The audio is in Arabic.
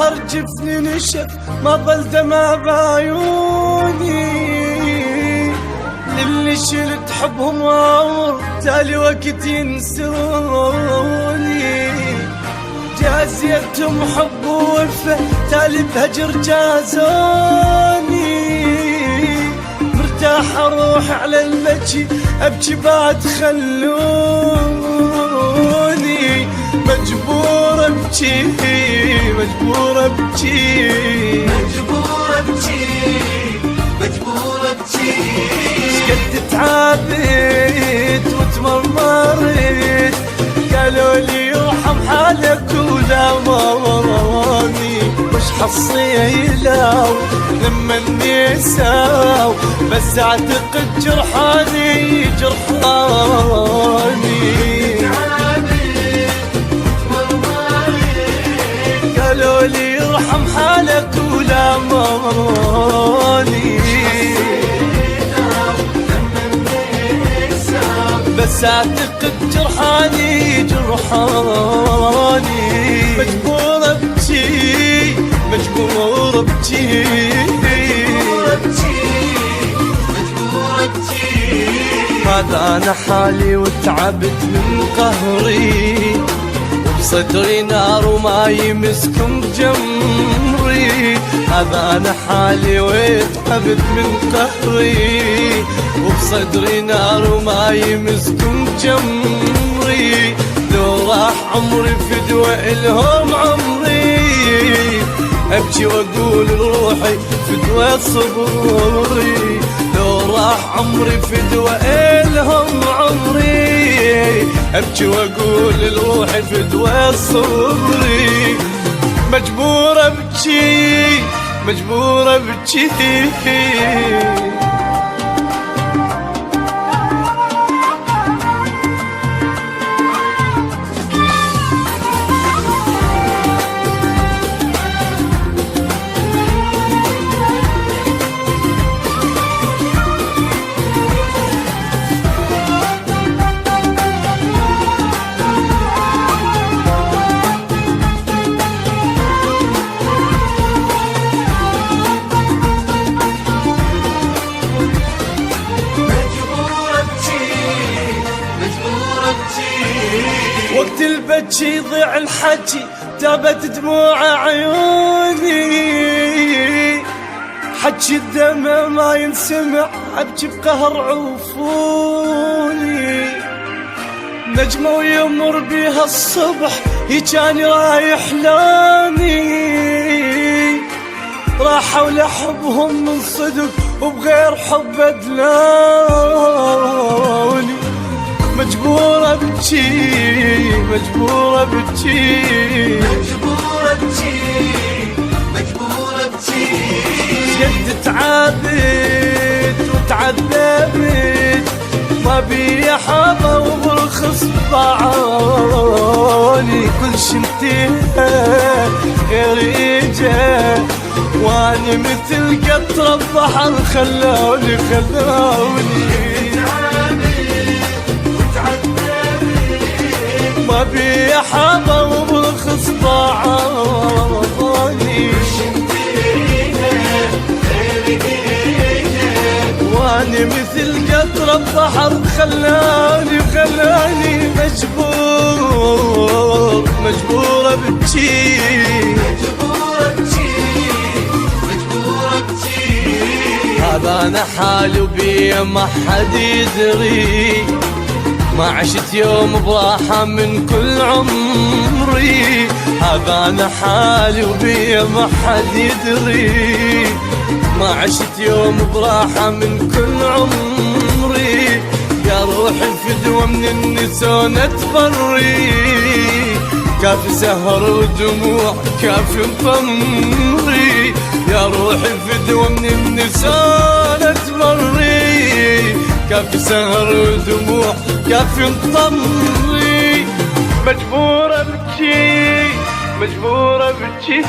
ظهر جفني نشف ما ظل دمع بعيوني، للي شلت حبهم وعمر تالي وقت ينسوني، جازيتهم حب ووفا تالي بهجر جازوني، مرتاح اروح على البكي ابكي بعد خلوني، مجبور ابكي مجبور ابكي مجبور ابكي مجبور ابكي. شقد تعبت وتمرمرت قالوا لي يرحم حالك ولا مراني، وش حصيلة لما النساو بس اعتقد جرحاني جرحاني، قالوا لي يرحم حالك ولا مراني، بس اعتقد جرحاني جرحاني، مجبور ابكي مجبور ابكي مجبور ابكي. هذا انا حالي وتعبت من قهري، وبصدري نار وما يمسكم جمري، هذا انا حالي وتعبت من قهري، وبصدري نار وما يمسكم جمري، لو راح عمري فدوى الهم عمري، ابكي واقول لروحي فدوى صبري، لو راح عمري فدوى الهم عمري، ابكي واقول لروحي فدوى صبري، مجبور ابكي مجبور ابكي. وقت البكي يضيع الحكي تابت دموع عيوني، حكي الدمع ما ينسمع ابكي بقهر عفوني، نجمة ويمر بيها الصبح هيجاني رايح لاني، راحوا لحبهم من صدق وبغير حب ادلاني، مجبور ابكي مجبور ابكي مجبور ابكي مجبور ابكي. قد تعبت وتعذبت ما بي حظى وبرخص بعاني، كل شي انتهى غير اجا، واني مثل قطرة البحر خلوني ما بي حظى وبرخص ضاعاني، واني مثل قطرة البحر خلاني مجبور مجبور ابكي مجبور ابكي مجبور ابكي. هذا انا حالي وبيا ما حد يدري، ما عشت يوم براحة من كل عمري، هذا أنا حالي وبيا ما حد يدري، ما عشت يوم براحة من كل عمري، يا روحي فدوى من النسون تبري، كافي سهر ودموع كافي طمري، يا روحي فدوى من النسون تبري، كافي سهر ودموع كافي طمري، مجبور ابكي مجبور ابكي.